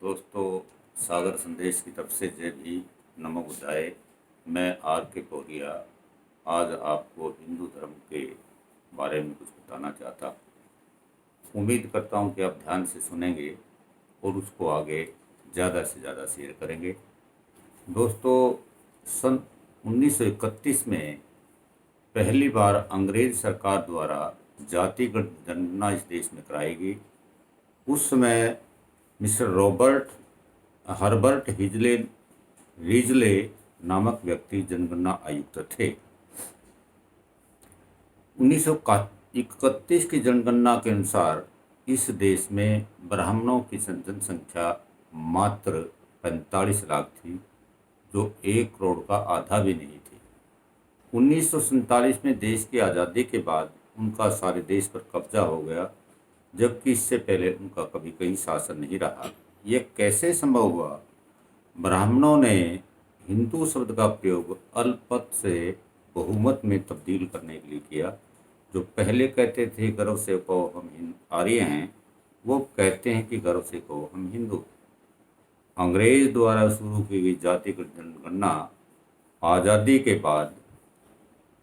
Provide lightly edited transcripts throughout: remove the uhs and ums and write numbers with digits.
दोस्तों, सागर संदेश की तरफ से जय भी नमो बुद्धाय। मैं आर के पौरिया आज आपको हिंदू धर्म के बारे में कुछ बताना चाहता हूँ। उम्मीद करता हूँ कि आप ध्यान से सुनेंगे और उसको आगे ज़्यादा से ज़्यादा शेयर करेंगे। दोस्तों, सन 1931 में पहली बार अंग्रेज सरकार द्वारा जातिगत जनगणना इस देश में कराई गई। उस समय मिस्टर रॉबर्ट हर्बर्ट रीजले नामक व्यक्ति जनगणना आयुक्त थे। 1931 की जनगणना के अनुसार इस देश में ब्राह्मणों की जनसंख्या मात्र 45 लाख थी, जो 1 करोड़ का आधा भी नहीं थी। 1947 में देश की आज़ादी के बाद उनका सारे देश पर कब्जा हो गया, जबकि इससे पहले उनका कभी कहीं शासन नहीं रहा। यह कैसे संभव हुआ? ब्राह्मणों ने हिंदू शब्द का प्रयोग अल्पमत से बहुमत में तब्दील करने के लिए किया। जो पहले कहते थे गर्व से कहो हम आर्य हैं, वो कहते हैं कि गर्व से कहो हम हिंदू। अंग्रेज द्वारा शुरू की गई जातिगत जनगणना आज़ादी के बाद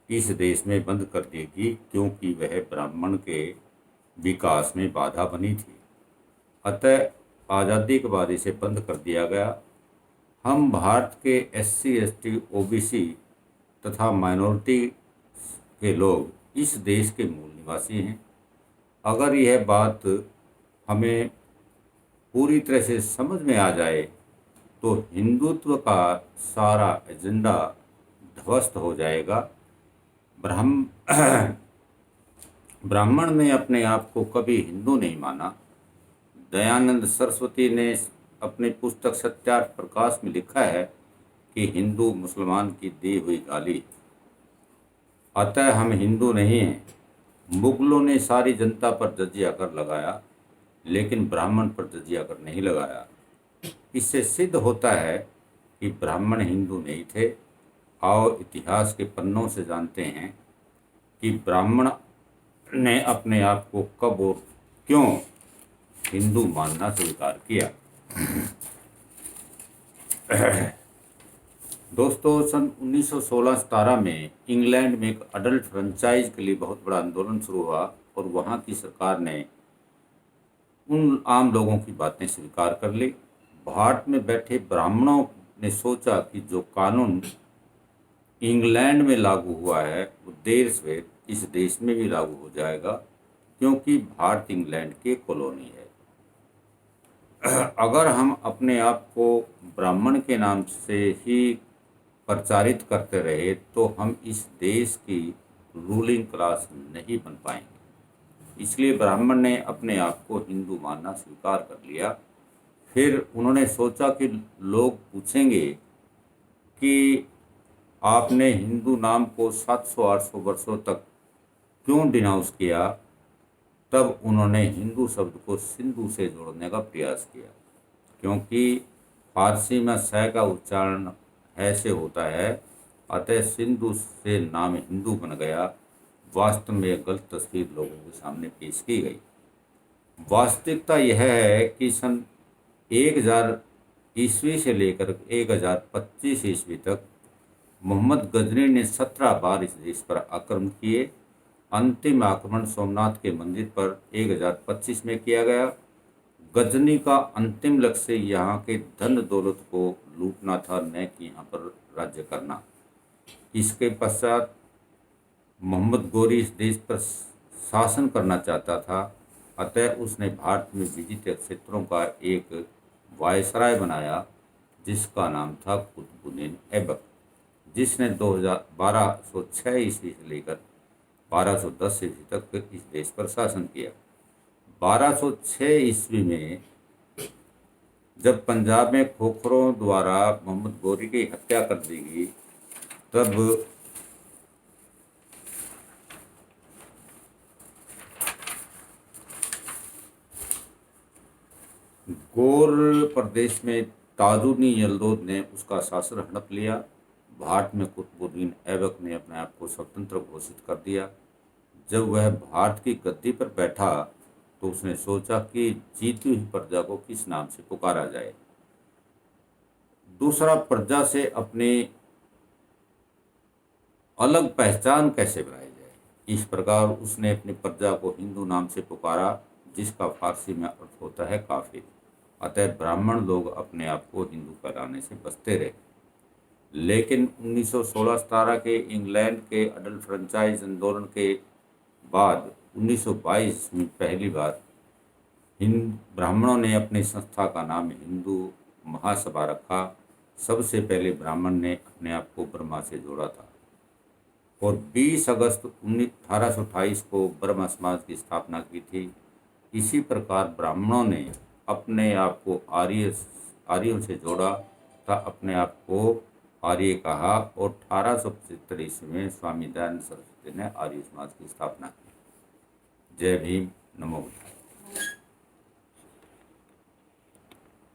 इस देश में बंद कर दी गई, क्योंकि वह ब्राह्मण के विकास में बाधा बनी थी। अतः आज़ादी के बाद इसे बंद कर दिया गया। हम भारत के SC ST OBC तथा माइनॉरिटी के लोग इस देश के मूल निवासी हैं। अगर यह बात हमें पूरी तरह से समझ में आ जाए तो हिंदुत्व का सारा एजेंडा ध्वस्त हो जाएगा। ब्राह्मण ने अपने आप को कभी हिंदू नहीं माना। दयानंद सरस्वती ने अपनी पुस्तक सत्यार्थ प्रकाश में लिखा है कि हिंदू मुसलमान की दी हुई गाली। अतः हम हिंदू नहीं हैं। मुगलों ने सारी जनता पर जजिया कर लगाया, लेकिन ब्राह्मण पर जजिया कर नहीं लगाया। इससे सिद्ध होता है कि ब्राह्मण हिंदू नहीं थे। आओ इतिहास के पन्नों से जानते हैं कि ब्राह्मण ने अपने आप को कब और क्यों हिंदू मानना स्वीकार किया। दोस्तों, सन 1916-17 में इंग्लैंड में एक अडल्ट फ्रेंचाइज के लिए बहुत बड़ा आंदोलन शुरू हुआ और वहाँ की सरकार ने उन आम लोगों की बातें स्वीकार कर ली। भारत में बैठे ब्राह्मणों ने सोचा कि जो कानून इंग्लैंड में लागू हुआ है वो देर सवेर इस देश में भी लागू हो जाएगा, क्योंकि भारत इंग्लैंड की कॉलोनी है। अगर हम अपने आप को ब्राह्मण के नाम से ही प्रचारित करते रहे तो हम इस देश की रूलिंग क्लास नहीं बन पाएंगे। इसलिए ब्राह्मण ने अपने आप को हिंदू मानना स्वीकार कर लिया। फिर उन्होंने सोचा कि लोग पूछेंगे कि आपने हिंदू नाम को 700-800 वर्षों तक क्यों डिनाउंस किया। तब उन्होंने हिंदू शब्द को सिंधु से जोड़ने का प्रयास किया, क्योंकि फारसी में स का उच्चारण है से होता है, अतः सिंधु से नाम हिंदू बन गया। वास्तव में एक गलत तस्वीर लोगों के सामने पेश की गई। वास्तविकता यह है कि सन 1000 ईस्वी से लेकर 1025 ईस्वी तक मोहम्मद गजनी ने 17 बार इस देश पर आक्रमण किए। अंतिम आक्रमण सोमनाथ के मंदिर पर 1025 में किया गया। गजनी का अंतिम लक्ष्य यहाँ के धन दौलत को लूटना था, न कि यहाँ पर राज्य करना। इसके पश्चात मोहम्मद गोरी इस देश पर शासन करना चाहता था, अतः उसने भारत में विजित क्षेत्रों का एक वायसराय बनाया, जिसका नाम था कुतुबुद्दीन ऐबक, जिसने 1206 ईस्वी से लेकर 1210 ईस्वी तक इस देश पर शासन किया। 1206 ईस्वी में जब पंजाब में खोखरों द्वारा मोहम्मद गोरी की हत्या कर दी गई, तब गौर प्रदेश में ताजुद्दीन यलदौद ने उसका शासन हड़प लिया। भारत में कुतुबुद्दीन ऐबक ने अपने आप को स्वतंत्र घोषित कर दिया। जब वह भारत की गद्दी पर बैठा तो उसने सोचा कि जीती हुई प्रजा को किस नाम से पुकारा जाए। दूसरा, प्रजा से अपनी अलग पहचान कैसे बनाई जाए। इस प्रकार उसने अपनी प्रजा को हिंदू नाम से पुकारा, जिसका फारसी में अर्थ होता है काफिर। अतः ब्राह्मण लोग अपने आप को हिंदू कहलाने से बचते रहे। लेकिन 1916-17 के इंग्लैंड के अडल्ट फ्रेंचाइज आंदोलन के बाद 1922 में पहली बार ब्राह्मणों ने अपनी संस्था का नाम हिंदू महासभा रखा। सबसे पहले ब्राह्मण ने अपने आप को ब्रह्मा से जोड़ा था और 20 अगस्त 1828 को ब्रह्म समाज की स्थापना की थी। इसी प्रकार ब्राह्मणों ने अपने आप को आर्यों से जोड़ा था, अपने आप को आर्य कहा और 1875 ईस्वी में स्वामी दयानंद सरस्वती ने आर्य समाज की स्थापना की। जय भीम, नमो बुद्धाय।